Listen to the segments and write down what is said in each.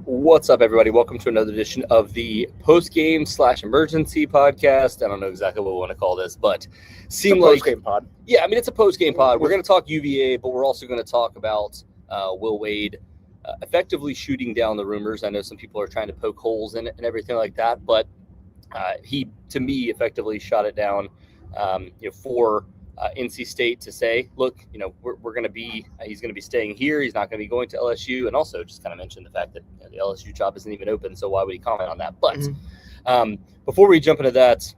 What's up, everybody? Welcome to another edition of the Postgame / Emergency podcast. I don't know exactly what we want to call this, but It's a postgame pod. Yeah, I mean, it's a postgame pod. We're going to talk UVA, but we're also going to talk about Will Wade effectively shooting down the rumors. I know some people are trying to poke holes in it and everything like that, but he, to me, effectively shot it down for NC State to say, look, we're going to be, he's going to be staying here. He's not going to be going to LSU. And also just kind of mentioned the fact that the LSU job isn't even open. So why would he comment on that? But before we jump into that,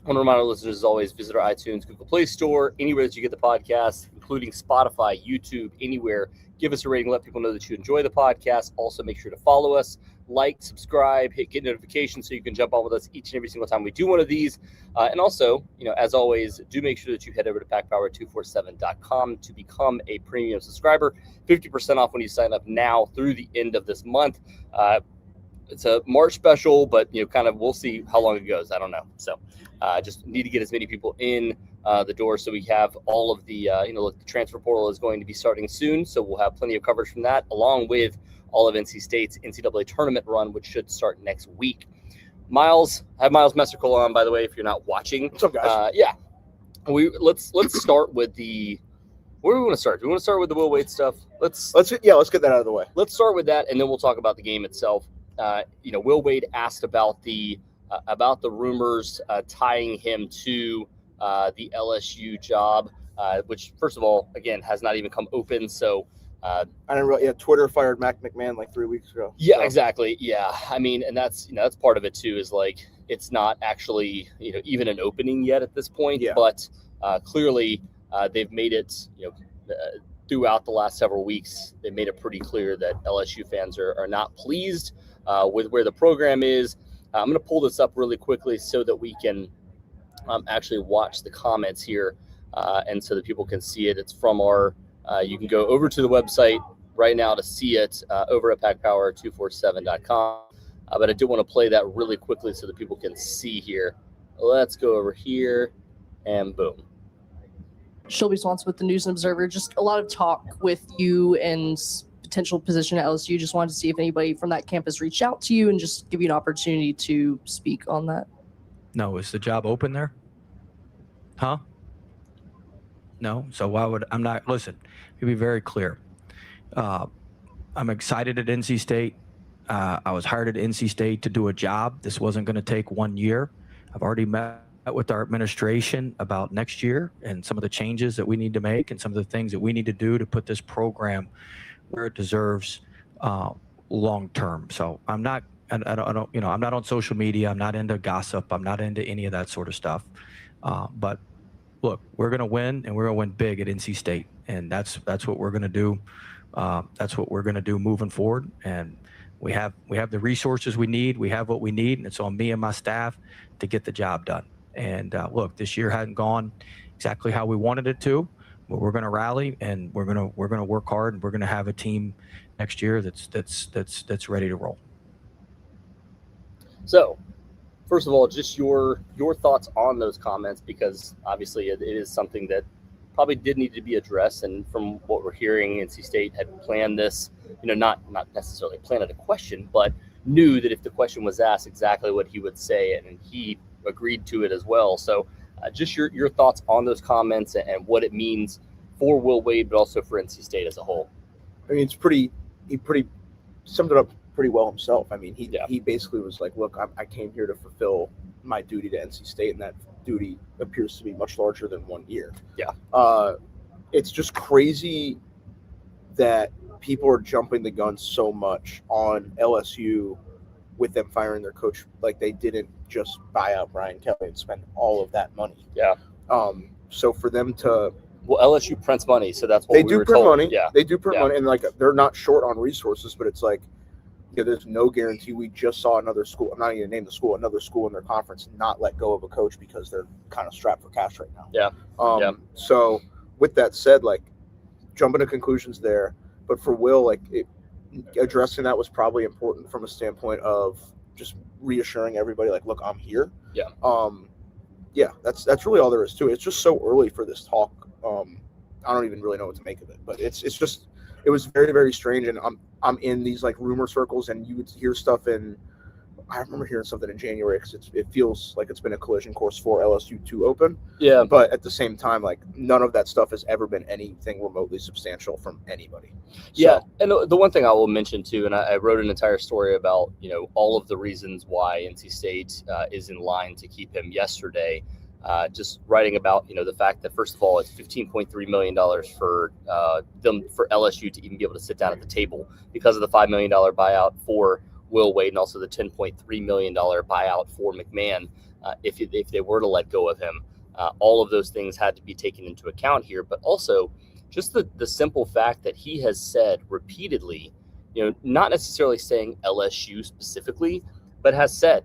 I want to remind our listeners, as always, visit our iTunes, Google Play Store, anywhere that you get the podcast, including Spotify, YouTube, anywhere. Give us a rating. Let people know that you enjoy the podcast. Also, make sure to follow us, like, subscribe, get notifications so you can jump on with us each and every single time we do one of these. And also, as always, do make sure that you head over to packpower247.com to become a premium subscriber. 50% off when you sign up now through the end of this month. It's a March special, but we'll see how long it goes. I don't know. So just need to get as many people in the door so we have all of the the transfer portal is going to be starting soon, so we'll have plenty of coverage from that, along with all of NC State's NCAA Tournament run, which should start next week. I have Miles Masercola on, by the way, if you're not watching. What's up, guys? Let's start with the. Where do we want to start? Do we want to start with the Will Wade stuff? Let's get that out of the way. Let's start with that, and then we'll talk about the game itself. Will Wade asked about the rumors tying him to the LSU job, which, first of all, again, has not even come open. So I didn't really. Yeah, Twitter fired Mac McMahon like 3 weeks ago. Yeah, so. Exactly. Yeah, I mean, and that's that's part of it too. Is like it's not actually even an opening yet at this point. Yeah. But clearly they've made it. Throughout the last several weeks, they made it pretty clear that LSU fans are not pleased with where the program is. I'm going to pull this up really quickly so that we can actually watch the comments here and so that people can see it. It's from our you can go over to the website right now to see it over at packpower247.com. But I do want to play that really quickly so that people can see here. Let's go over here and boom. Shelby Swanson with the News and Observer. Just a lot of talk with you and potential position at LSU. Just wanted to see if anybody from that campus reached out to you and just give you an opportunity to speak on that. No, is the job open there? Huh? No. So why would I'm not? Listen, to be very clear. I'm excited at NC State. I was hired at NC State to do a job. This wasn't going to take 1 year. I've already met with our administration about next year and some of the changes that we need to make and some of the things that we need to do to put this program where it deserves long term. So I'm not, I don't, I'm not on social media. I'm not into gossip. I'm not into any of that sort of stuff. But look, we're going to win, and we're going to win big at NC State, and that's what we're going to do. That's what we're going to do moving forward. And we have the resources we need. We have what we need, and it's on me and my staff to get the job done. And look, this year hadn't gone exactly how we wanted it to, but we're going to rally, and we're going to work hard, and we're going to have a team next year that's ready to roll. So, first of all, just your thoughts on those comments, because obviously it is something that probably did need to be addressed. And from what we're hearing, NC State had planned this, not necessarily planned a question, but knew that if the question was asked, exactly what he would say, and he agreed to it as well. So just your thoughts on those comments and what it means for Will Wade, but also for NC State as a whole. I mean, he pretty summed it up pretty well himself. I mean, he basically was like, look, I came here to fulfill my duty to NC State, and that duty appears to be much larger than 1 year. Yeah. It's just crazy that people are jumping the gun so much on LSU with them firing their coach. Like, they didn't just buy out Brian Kelly and spend all of that money. Yeah. So for them to LSU prints money, so that's what they we do were print told. money. Yeah. They do print money, and like they're not short on resources, but it's like there's no guarantee. We just saw another school. I'm not even gonna name the school. Another school in their conference not let go of a coach because they're kind of strapped for cash right now. Yeah. So with that said, like, jumping to conclusions there, but for Will, like, addressing that was probably important from a standpoint of just reassuring everybody, like, look, I'm here. Yeah. Yeah, that's really all there is to it. It's just so early for this talk. I don't even really know what to make of it, but it's just it was very, very strange. And I'm in these like rumor circles, and you would hear stuff I remember hearing something in January because it feels like it's been a collision course for LSU to open. Yeah. But at the same time, like none of that stuff has ever been anything remotely substantial from anybody. Yeah. And the one thing I will mention too, and I wrote an entire story about, all of the reasons why NC State is in line to keep him yesterday. Just writing about, the fact that, first of all, it's $15.3 million for LSU to even be able to sit down at the table because of the $5 million buyout for Will Wade and also the $10.3 million buyout for McMahon if they were to let go of him. All of those things had to be taken into account here, but also just the simple fact that he has said repeatedly, not necessarily saying LSU specifically, but has said,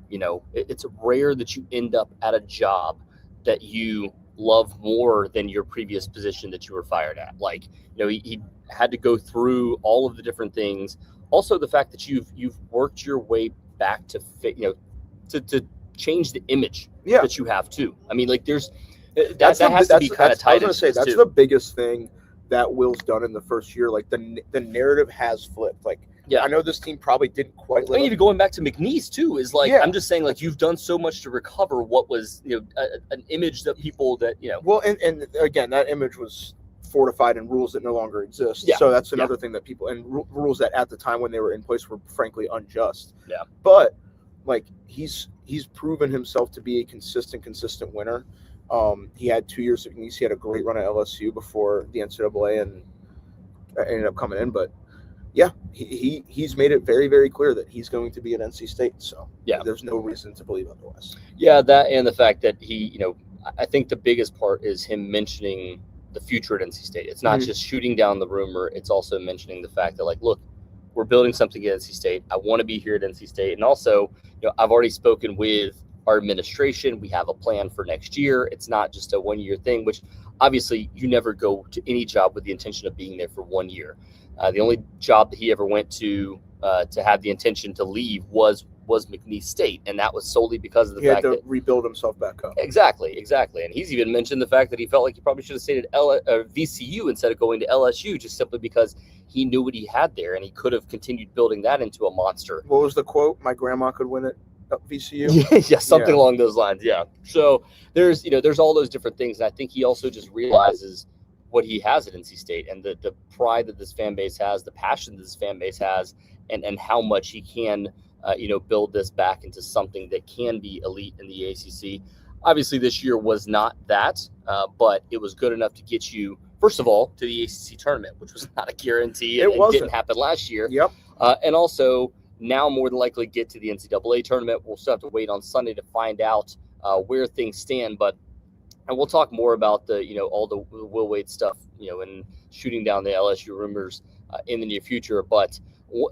it's rare that you end up at a job that you love more than your previous position that you were fired at. Like, he had to go through all of the different things. Also, the fact that you've worked your way back to fit, to change the image that you have too. I mean, like that has to be kind of tied into this that's too. the biggest thing that Will's done in the first year. Like the narrative has flipped. Like, I know this team probably didn't quite. Even going back to McNeese too is like, I'm just saying, like, you've done so much to recover what was an image that people that Well, and again, that image was fortified in rules that no longer exist. So that's another thing that people and rules that at the time when they were in place were frankly unjust. Yeah. But like he's proven himself to be a consistent winner. He had 2 years at McNeese. He had a great run at LSU before the NCAA and ended up coming in. But yeah, he's made it very, very clear that he's going to be at NC State. So there's no reason to believe otherwise. Yeah, that and the fact that he, I think the biggest part is him mentioning the future at NC State. It's not just shooting down the rumor. It's also mentioning the fact that, like, look, we're building something at NC State. I want to be here at NC State. And also, I've already spoken with our administration. We have a plan for next year. It's not just a 1 year thing, which obviously you never go to any job with the intention of being there for 1 year. The only job that he ever went to have the intention to leave was McNeese State, and that was solely because of the fact that he had to rebuild himself back up. Exactly. And he's even mentioned the fact that he felt like he probably should have stayed at VCU instead of going to LSU, just simply because he knew what he had there, and he could have continued building that into a monster. What was the quote? My grandma could win it at VCU? Yeah, something along those lines, yeah. So there's all those different things, and I think he also just realizes what he has at NC State and the pride that this fan base has, the passion that this fan base has, and how much he can build this back into something that can be elite in the ACC. Obviously, this year was not that, but it was good enough to get you, first of all, to the ACC Tournament, which was not a guarantee. And it didn't happen last year. Yep. And also, now more than likely get to the NCAA Tournament. We'll still have to wait on Sunday to find out where things stand. And we'll talk more about all the Will Wade stuff, and shooting down the LSU rumors in the near future. But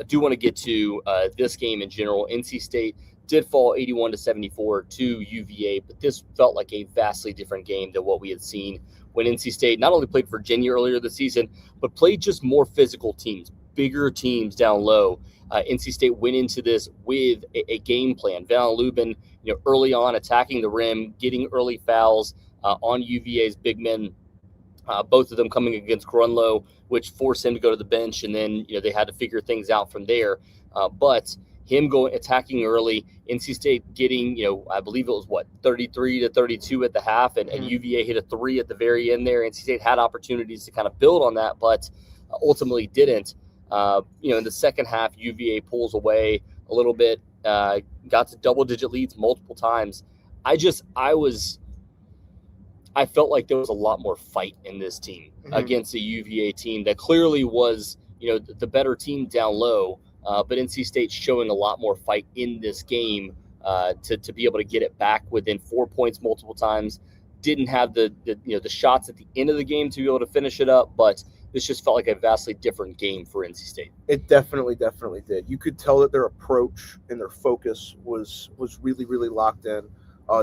I do want to get to this game in general. NC State did fall 81-74 to UVA, but this felt like a vastly different game than what we had seen when NC State not only played Virginia earlier this season, but played just more physical teams, bigger teams down low. NC State went into this with a game plan. Van Lubin, early on attacking the rim, getting early fouls on UVA's big men. Both of them coming against Grunlow, which forced him to go to the bench, and then they had to figure things out from there. But him attacking early, NC State getting I believe it was 33-32 at the half, and UVA hit a three at the very end there. NC State had opportunities to kind of build on that, but ultimately didn't. In the second half, UVA pulls away a little bit, got to double-digit leads multiple times. I felt like there was a lot more fight in this team against a UVA team that clearly was, the better team down low. But NC State showing a lot more fight in this game to be able to get it back within 4 points multiple times. Didn't have the shots at the end of the game to be able to finish it up, but this just felt like a vastly different game for NC State. It definitely did. You could tell that their approach and their focus was really, really locked in.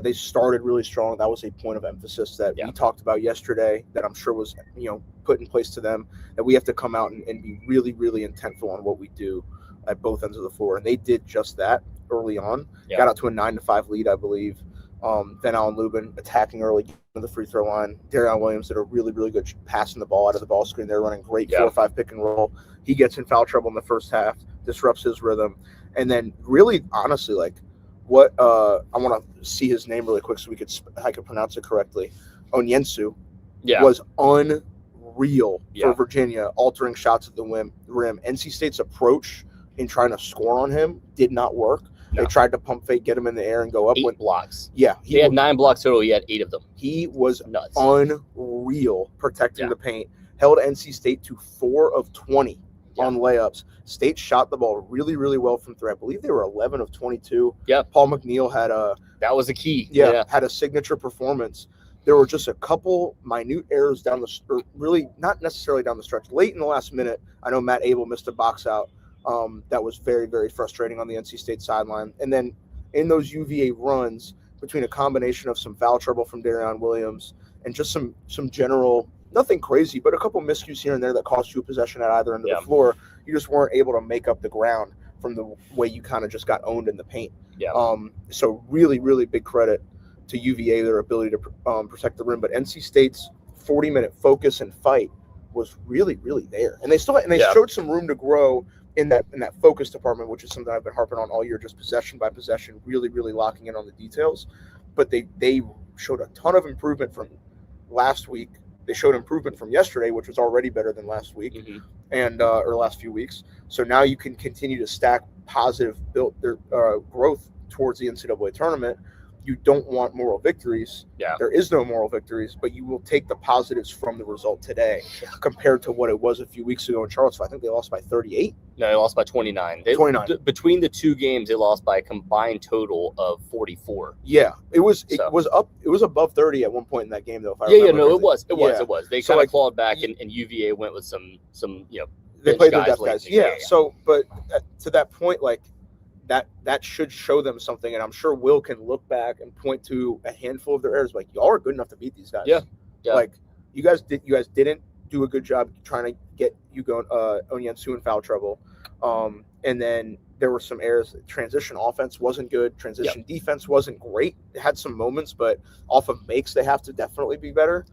They started really strong. That was a point of emphasis that we talked about yesterday that I'm sure was, put in place to them, that we have to come out and be really, really intentful on what we do at both ends of the floor. And they did just that early on. Got out to a 9-5 lead, I believe. Then Allen Lubin attacking early on the free throw line. Darion Williams did a really, really good passing the ball out of the ball screen. They're running great 4-5 pick and roll. He gets in foul trouble in the first half, disrupts his rhythm. And then really, honestly, like what I want to see his name really quick so I could pronounce it correctly. Onyensu was unreal for Virginia, altering shots at the rim. NC State's approach in trying to score on him did not work. No. They tried to pump fake, get him in the air, and go up. 8 blocks. Yeah. He had 9 blocks total. He had 8 of them. He was nuts. Unreal protecting the paint. Held NC State to 4 of 20 on layups. State shot the ball really, really well from three. I believe they were 11 of 22. Yeah. Paul McNeil had that was a key. Had a signature performance. There were just a couple minute errors really not necessarily down the stretch. Late in the last minute, I know Matt Abel missed a box out. That was very, very frustrating on the NC State sideline. And then in those UVA runs, between a combination of some foul trouble from Darion Williams and just some general, nothing crazy, but a couple miscues here and there that cost you a possession at either end of the floor, you just weren't able to make up the ground from the way you kind of just got owned in the paint. So really, really big credit to UVA, their ability to protect the rim. But NC State's 40-minute focus and fight was really, really there. And they showed some room to grow in that focus department, which is something I've been harping on all year, just possession by possession, really, really locking in on the details. But they showed a ton of improvement from last week. They showed improvement from yesterday, which was already better than last week and or last few weeks. So now you can continue to stack positive growth towards the NCAA tournament. You don't want moral victories. There is no moral victories, but you will take the positives from the result today compared to what it was a few weeks ago in Charlottesville. I think they lost by 38. No, they lost by 29. 29. Between the 2 games, they lost by a combined total of 44. Yeah, it was up. It was above 30 at one point in that game, though. It was. They kind of clawed back, and UVA went with some they played their depth guys. So, but to that point, like. That should show them something, and I'm sure Will can look back and point to a handful of their errors. Like, y'all are good enough to beat these guys. Like, you guys didn't do a good job trying to get Onyensu in foul trouble. And then there were some errors. Transition offense wasn't good. Transition defense wasn't great. It had some moments, but off of makes, they have to definitely be better.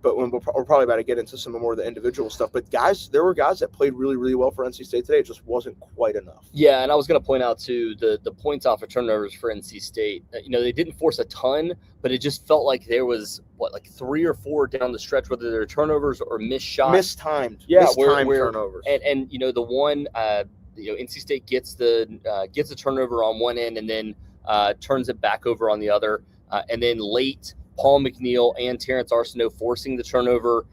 But we're probably about to get into some more of the individual stuff. But there were guys that played really, really well for NC State today. It just wasn't quite enough. Yeah, and I was going to point out, too, the points off of turnovers for NC State. They didn't force a ton, but it just felt like there was, 3 or 4 down the stretch, whether they're turnovers or missed shots. Mistimed turnovers. And the one, NC State gets the turnover on one end and then turns it back over on the other. And then late, Paul McNeil and Terrence Arsenault forcing the turnover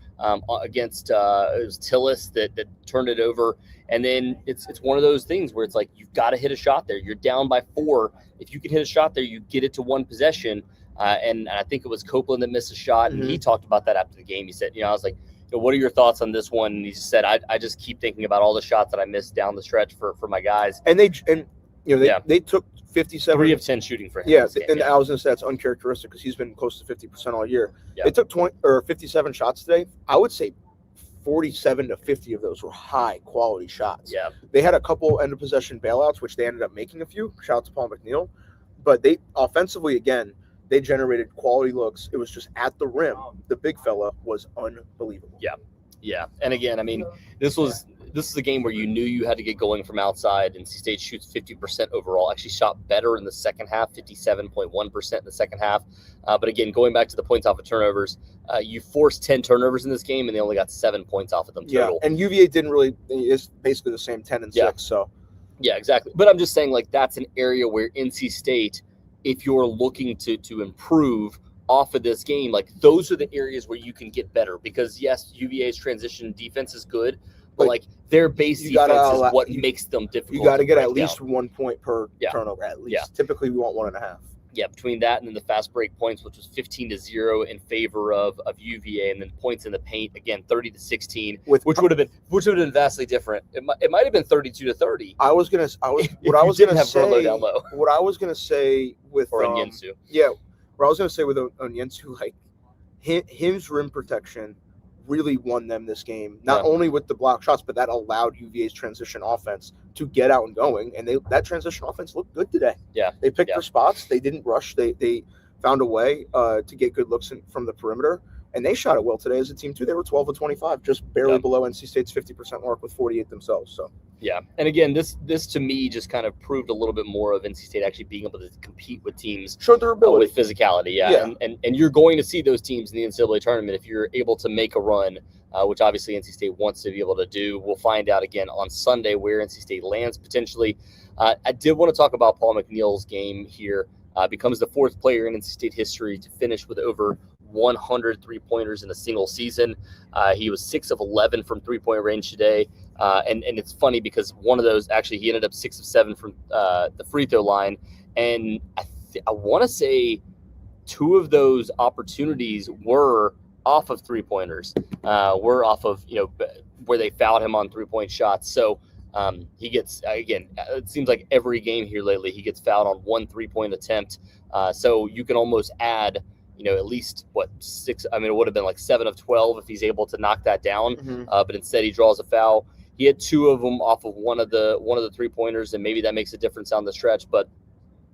against it was Tillis that turned it over. And then it's one of those things where it's like, you've got to hit a shot there. You're down by 4. If you can hit a shot there, you get it to one possession. And I think it was Copeland that missed a shot. And he talked about that after the game. He said, I was like, what are your thoughts on this one? And he said, I just keep thinking about all the shots that I missed down the stretch for my guys. And they took 57. 3 of 10 shooting for him. Yeah, and I was going to say that's uncharacteristic because he's been close to 50% all year. They took 57 shots today. I would say 47 to 50 of those were high quality shots. They had a couple end of possession bailouts, which they ended up making a few. Shout out to Paul McNeil. But they offensively, again, they generated quality looks. It was just at the rim. The big fella was unbelievable. Yeah. And again, I mean, this is a game where you knew you had to get going from outside. NC State shoots 50% overall. Actually shot better in the second half, 57.1% in the second half. But again, going back to the points off of turnovers, you forced 10 turnovers in this game, and they only got 7 points off of them total. And UVA didn't really – it's basically the same 10 and 6. So yeah, exactly. But I'm just saying, that's an area where NC State, if you're looking to improve – off of this game, those are the areas where you can get better, because yes, UVA's transition defense is good, but their base defense is what makes them difficult. You got to get at least 1 point per turnover, at least. Typically we want 1.5. Yeah, between that and then the fast break points, which was 15-0 in favor of UVA, and then points in the paint, again 30-16, which would have been vastly different. It might have been 32-30. What I was gonna say with Onyensu. What I was going to say with Onyensu, his rim protection really won them this game, not only with the block shots, but that allowed UVA's transition offense to get out and going. And that transition offense looked good today. Yeah. They picked their spots. They didn't rush. They found a way to get good looks from the perimeter. And they shot it well today as a team, too. They were 12 of 25, just barely below NC State's 50% mark with 48 themselves. So, yeah. And again, this to me just kind of proved a little bit more of NC State actually being able to compete with teams showed their ability with physicality. Yeah. And you're going to see those teams in the NCAA tournament if you're able to make a run, which obviously NC State wants to be able to do. We'll find out again on Sunday where NC State lands potentially. I did want to talk about Paul McNeil's game here. Becomes the fourth player in NC State history to finish with over 100 three-pointers in a single season. He was 6 of 11 from three-point range today. And it's funny because one of those, actually, he ended up 6 of 7 from the free throw line. And I want to say 2 of those opportunities were off of three-pointers, were off of, where they fouled him on three-point shots. So he gets, again, it seems like every game here lately, he gets fouled on 1 3-point attempt. So you can almost add, at least 6. I mean, it would have been like 7 of 12 if he's able to knock that down. But instead, he draws a foul. He had 2 of them off of one of the 3-pointers, and maybe that makes a difference on the stretch. But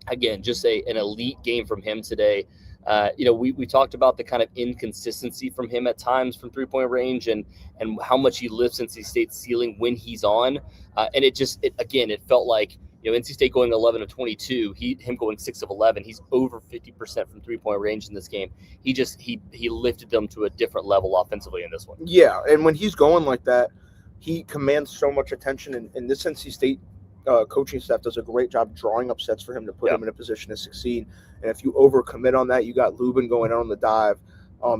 again, just an elite game from him today. We talked about the kind of inconsistency from him at times from 3-point range, and how much he lifts NC State's ceiling when he's on. And it felt like, NC State going 11 of 22, him going 6 of 11. He's over 50% from 3-point range in this game. He lifted them to a different level offensively in this one. Yeah, and when he's going like that, he commands so much attention. And this NC State coaching staff does a great job drawing up sets for him to put him in a position to succeed. And if you overcommit on that, you got Lubin going out on the dive.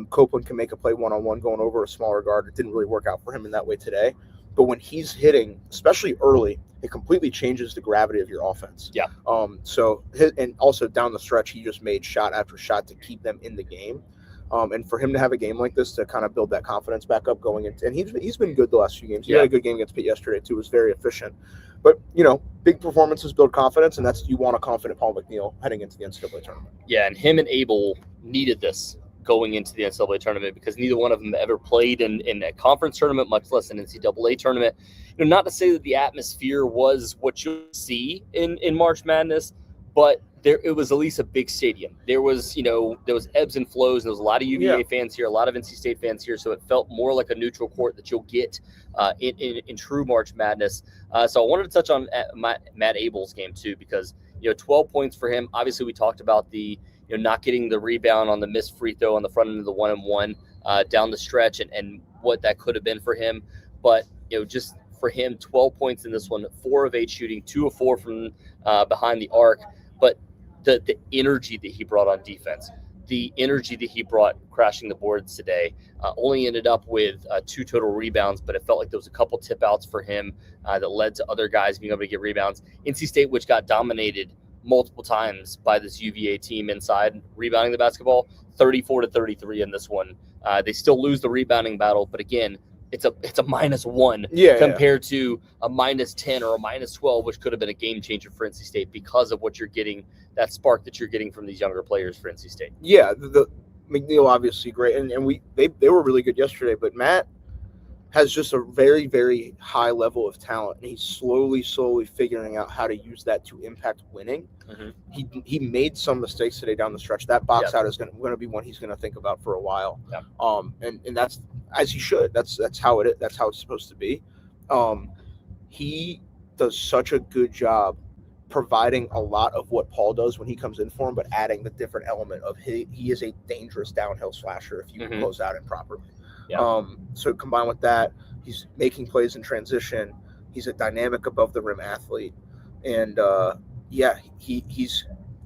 Copeland can make a play one-on-one going over a smaller guard. It didn't really work out for him in that way today. But when he's hitting, especially early, it completely changes the gravity of your offense. Yeah. And also down the stretch, he just made shot after shot to keep them in the game. And for him to have a game like this to kind of build that confidence back up going into, and he's been good the last few games. He had a good game against Pitt yesterday too. Was very efficient. But big performances build confidence, and you want a confident Paul McNeil heading into the NCAA tournament. Yeah, and him and Abel needed this going into the NCAA tournament because neither one of them ever played in a conference tournament, much less an NCAA tournament. Not to say that the atmosphere was what you see in March Madness, but it was at least a big stadium. There was ebbs and flows, and there was a lot of UVA fans here, a lot of NC State fans here, so it felt more like a neutral court that you'll get in true March Madness. So I wanted to touch on Matt Abel's game too, because 12 points for him. Obviously, we talked about the not getting the rebound on the missed free throw on the front end of the 1-and-1 down the stretch, and what that could have been for him. But just for him, 12 points in this one, 4 of 8 shooting, 2 of 4 from behind the arc. But the energy that he brought on defense, the energy that he brought crashing the boards today, only ended up with 2 total rebounds, but it felt like there was a couple tip outs for him that led to other guys being able to get rebounds. NC State, which got dominated multiple times by this UVA team inside rebounding the basketball, 34-33 in this one. They still lose the rebounding battle, but again, it's a -1 compared to a -10 or a -12, which could have been a game changer for NC State because of what you're getting, that spark that you're getting from these younger players for NC State. Yeah, the McNeil obviously great, and they were really good yesterday. But Matt has just a very, very high level of talent, and he's slowly figuring out how to use that to impact winning. Mm-hmm. He made some mistakes today down the stretch. That box out is going to be one he's going to think about for a while. Yep. And that's as he should. That's how it is. That's how it's supposed to be. He does such a good job providing a lot of what Paul does when he comes in for him, but adding the different element of he is a dangerous downhill slasher if you close out it properly. Yeah. So combined with that, he's making plays in transition. He's a dynamic above the rim athlete, and he's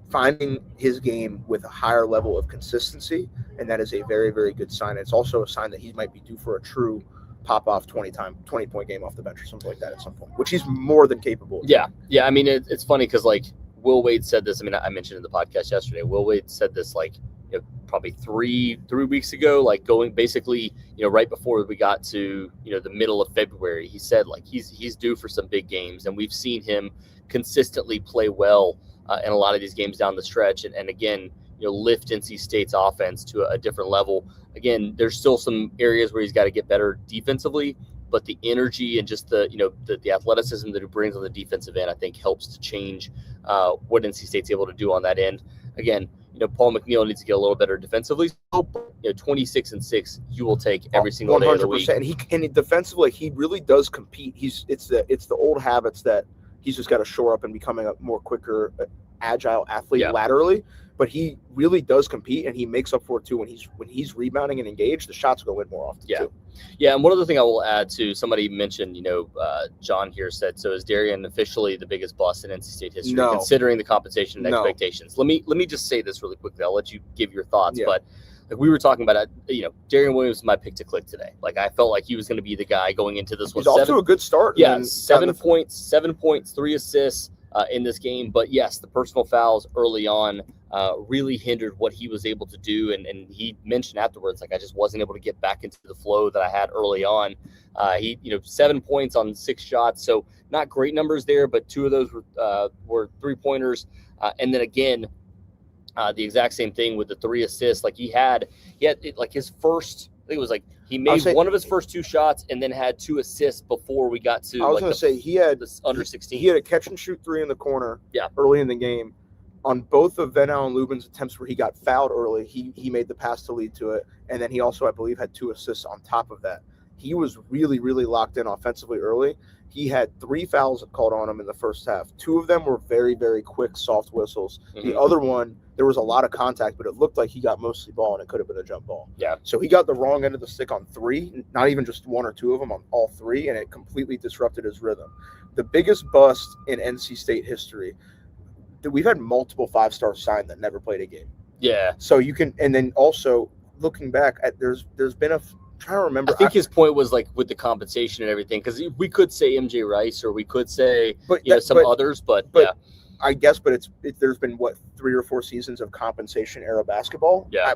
finding his game with a higher level of consistency, and that is a very, very good sign. It's also a sign that he might be due for a true pop-off 20-point game off the bench or something like that at some point, which he's more than capable of. Yeah. I mean, it's funny because, like, Will Wade said this. I mean, I mentioned in the podcast yesterday, Will Wade said this, like, probably three weeks ago, like going basically, right before we got to, the middle of February. He said, like, he's due for some big games, and we've seen him consistently play well in a lot of these games down the stretch. And again, lift NC State's offense to a different level. Again, there's still some areas where he's got to get better defensively, but the energy and just the athleticism that he brings on the defensive end, I think, helps to change what NC State's able to do on that end. Again, Paul McNeil needs to get a little better defensively. 26-6, you will take every single day of the week. 100%. And defensively, he really does compete. It's the old habits that he's just got to shore up and becoming a more quicker, agile athlete laterally. But he really does compete, and he makes up for it too when he's rebounding and engaged. The shots go in more often too. Yeah, and one other thing I will add to, somebody mentioned, John here said, so is Darian officially the biggest bust in NC State history, considering the compensation and expectations? Let me just say this really quickly. I'll let you give your thoughts, but like we were talking about, Darian Williams is my pick to click today. Like, I felt like he was going to be the guy going into this one. He's off to a good start. Yeah, 7 points, 3 assists in this game. But yes, the personal fouls early on really hindered what he was able to do. And he mentioned afterwards, like, I just wasn't able to get back into the flow that I had early on. He 7 points on 6 shots. So not great numbers there, but 2 of those were 3-pointers. And then again, the exact same thing with the 3 assists. Like he had like his first, I think it was like he made one of his first 2 shots and then had 2 assists before we got to. I was going to say he had under 16. He had a catch and shoot 3 in the corner. Early in the game, on both of Van Allen Lubin's attempts where he got fouled early, he made the pass to lead to it, and then he also, I believe, had 2 assists on top of that. He was really, really locked in offensively early. He had 3 fouls called on him in the first half. 2 of them were very, very quick, soft whistles. Mm-hmm. The other one, there was a lot of contact, but it looked like he got mostly ball, and it could have been a jump ball. Yeah. So he got the wrong end of the stick on 3, not even just 1 or 2 of them, on all 3, and it completely disrupted his rhythm. The biggest bust in NC State history, we've had multiple 5-stars signed that never played a game. Yeah. So you can, and then also looking back at there's been trying to remember. I think his point was like with the compensation and everything, because we could say MJ Rice or we could say some others, but yeah. I guess, but there's been 3 or 4 seasons of compensation era basketball. Yeah.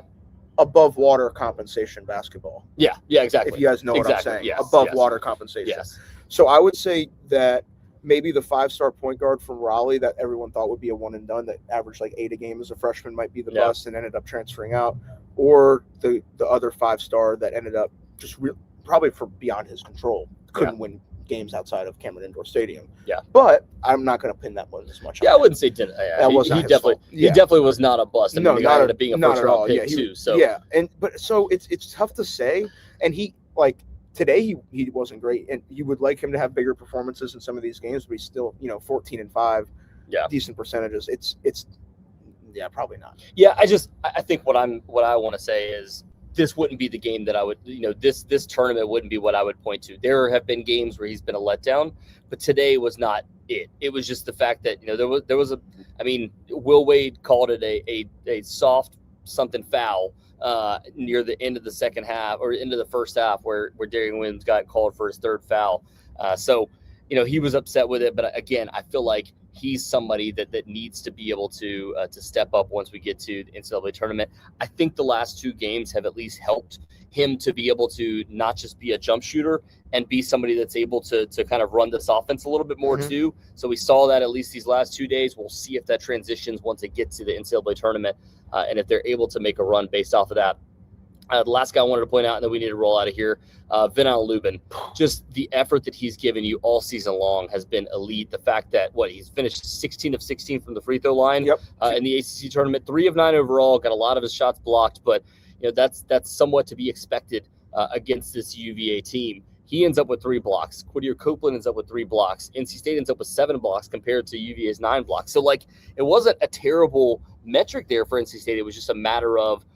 Above water compensation basketball. Yeah, exactly. If you guys know what I'm saying. Yes, above water compensation. Yes. So I would say that maybe the 5-star point guard from Raleigh that everyone thought would be a one and done, that averaged like 8 a game as a freshman, might be the bust and ended up transferring out, or the other 5-star that ended up just probably for beyond his control, couldn't win games outside of Cameron Indoor Stadium. Yeah. But I'm not going to pin that one as much. Yeah, I wouldn't say that wasn't he definitely was not a bust. I mean, the guy ended up being a first round pick too. So so it's tough to say. And he, like, today he wasn't great, and you would like him to have bigger performances in some of these games, but he's still 14-5, decent percentages. It's probably not. Yeah, I think what I want to say is this wouldn't be the game that I would, this tournament wouldn't be what I would point to. There have been games where he's been a letdown, but today was not it. It was just the fact that there was Will Wade called it a soft something foul near the end of the second half or into the first half where Darian Williams got called for his 3rd foul. So he was upset with it. But again, I feel like he's somebody that needs to be able to step up once we get to the NCAA tournament. I think the last 2 games have at least helped him to be able to not just be a jump shooter and be somebody that's able to kind of run this offense a little bit more too. So we saw that at least these last 2 days. We'll see if that transitions once it gets to the NCAA tournament and if they're able to make a run based off of that. The last guy I wanted to point out, and then we need to roll out of here, Van Allen Lubin. Just the effort that he's given you all season long has been elite. The fact that he's finished 16 of 16 from the free throw line in the ACC tournament, 3 of 9 overall, got a lot of his shots blocked, but that's somewhat to be expected against this UVA team. He ends up with 3 blocks. Quadir Copeland ends up with 3 blocks. NC State ends up with 7 blocks compared to UVA's 9 blocks. So it wasn't a terrible metric there for NC State. It was just a matter of,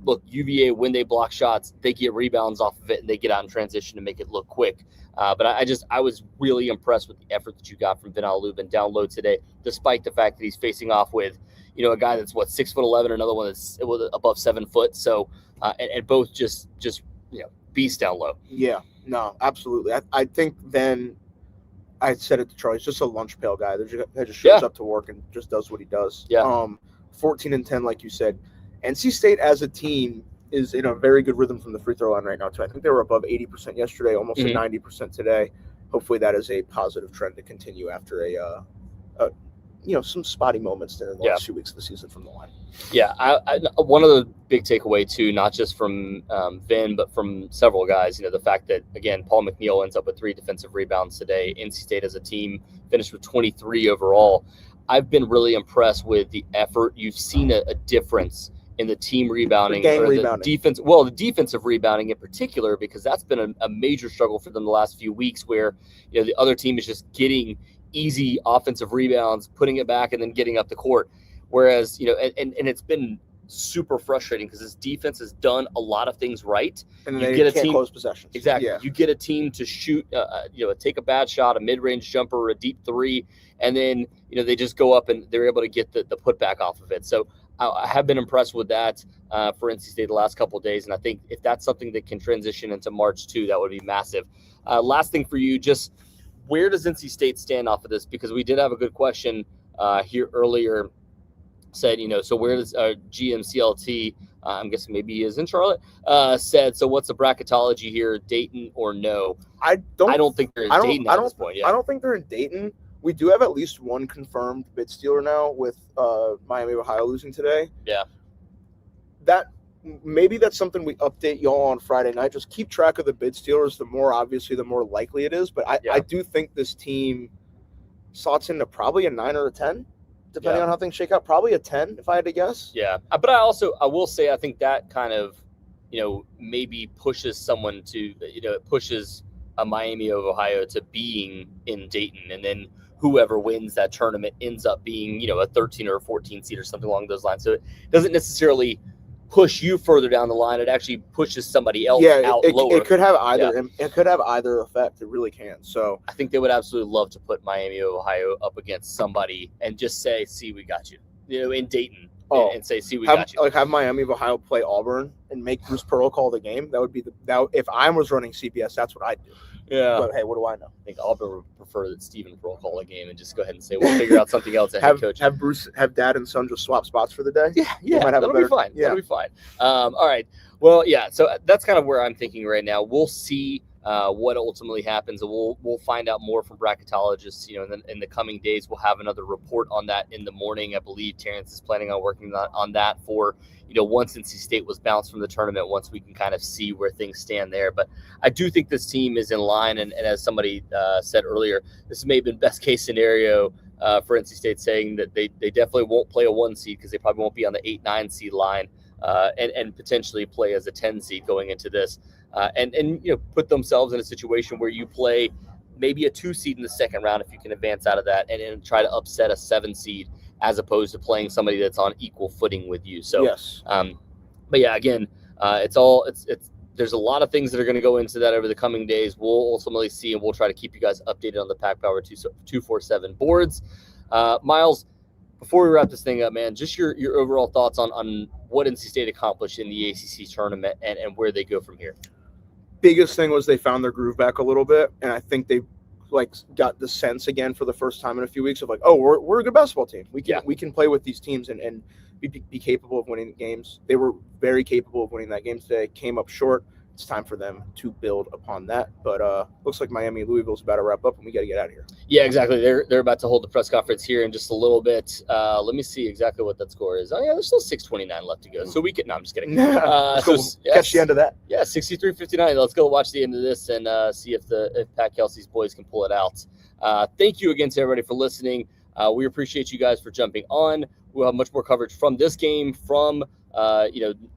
look, UVA, when they block shots, they get rebounds off of it and they get out in transition to make it look quick. But I was really impressed with the effort that you got from Van Allen Lubin down low today, despite the fact that he's facing off with, a guy that's 6'11", another one that's above 7 foot. So, and both just beast down low. Yeah, no, absolutely. I think then I said it to Charlie, he's just a lunch pail guy that just shows up to work and just does what he does. Yeah. 14-10, like you said. NC State as a team is in a very good rhythm from the free throw line right now, too. I think they were above 80% yesterday, almost at 90% today. Hopefully that is a positive trend to continue after a some spotty moments there in the last 2 weeks of the season from the line. Yeah, one of the big takeaway too, not just from Vin, but from several guys. The fact that again, Paul McNeil ends up with 3 defensive rebounds today. NC State as a team finished with 23 overall. I've been really impressed with the effort. You've seen a difference in the team rebounding, rebounding. The defense. Well, the defensive rebounding in particular, because that's been a major struggle for them the last few weeks, where the other team is just getting easy offensive rebounds, putting it back, and then getting up the court. Whereas, and it's been super frustrating because this defense has done a lot of things right. And then they can't close possessions. Exactly. Yeah. You get a team to shoot, take a bad shot, a mid-range jumper, or a deep three, and then, they just go up and they're able to get the putback off of it. So I have been impressed with that for NC State the last couple of days. And I think if that's something that can transition into March too, that would be massive. Last thing for you, just where does NC State stand off of this? Because we did have a good question here earlier. Said, so where does GMCLT, I'm guessing maybe he is in Charlotte, said, so what's the bracketology here, Dayton or no? I don't think they're in Dayton at this point. Yeah. I don't think they're in Dayton. We do have at least one confirmed bid stealer now with Miami of Ohio losing today. Yeah. Maybe that's something we update y'all on Friday night. Just keep track of the bid stealers. The more likely it is. But I do think this team slots into probably a 9 or a 10. Depending on how things shake out, probably a 10 if I had to guess. Yeah, but I will say I think that kind of, maybe pushes someone to, it pushes a Miami of Ohio to being in Dayton, and then whoever wins that tournament ends up being, a 13 or a 14 seed or something along those lines. So it doesn't necessarily push you further down the line. It actually pushes somebody else out lower. It could have either. Yeah. It could have either effect. It really can. So I think they would absolutely love to put Miami of Ohio up against somebody and just say, "See, we got you." In Dayton, and say, "See, we got you." Like have Miami of Ohio play Auburn and make Bruce Pearl call the game. That would be if I was running CBS, that's what I'd do. Yeah. But hey, what do I know? I think Auburn would prefer that Stephen Pearl call a game and just go ahead and say, "We'll figure out something else." Have Dad and son just swap spots for the day. Yeah. That'll be fine. Yeah. That'll be fine. All right. Well, yeah. So that's kind of where I'm thinking right now. We'll see what ultimately happens, and we'll find out more from bracketologists. In the coming days, we'll have another report on that in the morning. I believe Terrence is planning on working on that for once NC State was bounced from the tournament, once we can kind of see where things stand there. But I do think this team is in line, and as somebody said earlier, this may have been best case scenario for NC State, saying that they definitely won't play a 1 seed because they probably won't be on the 8-9 seed line, and potentially play as a 10 seed going into this. And put themselves in a situation where you play maybe a 2 seed in the second round if you can advance out of that, and try to upset a 7 seed as opposed to playing somebody that's on equal footing with you. So, yes. But yeah, again, there's a lot of things that are going to go into that over the coming days. We'll ultimately see, and we'll try to keep you guys updated on the Pack Power 247 boards. Miles, before we wrap this thing up, man, just your overall thoughts on what NC State accomplished in the ACC tournament and where they go from here. Biggest thing was they found their groove back a little bit, and I think they got the sense again for the first time in a few weeks of we're a good basketball team. We can play with these teams and be capable of winning games. They were very capable of winning that game today. Came up short. It's time for them to build upon that. But looks like Miami and Louisville's about to wrap up, and we got to get out of here. Yeah, exactly. They're about to hold the press conference here in just a little bit. Let me see exactly what that score is. Oh yeah, there's still 6:29 left to go. So we can. No, I'm just kidding. Catch the end of that. Yeah, 63-59. Let's go watch the end of this and see if Pat Kelsey's boys can pull it out. Thank you again to everybody for listening. We appreciate you guys for jumping on. We'll have much more coverage from this game, from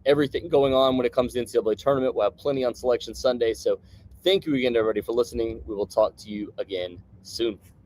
everything going on when it comes to the NCAA tournament. We'll have plenty on Selection Sunday. So thank you again to everybody for listening. We will talk to you again soon.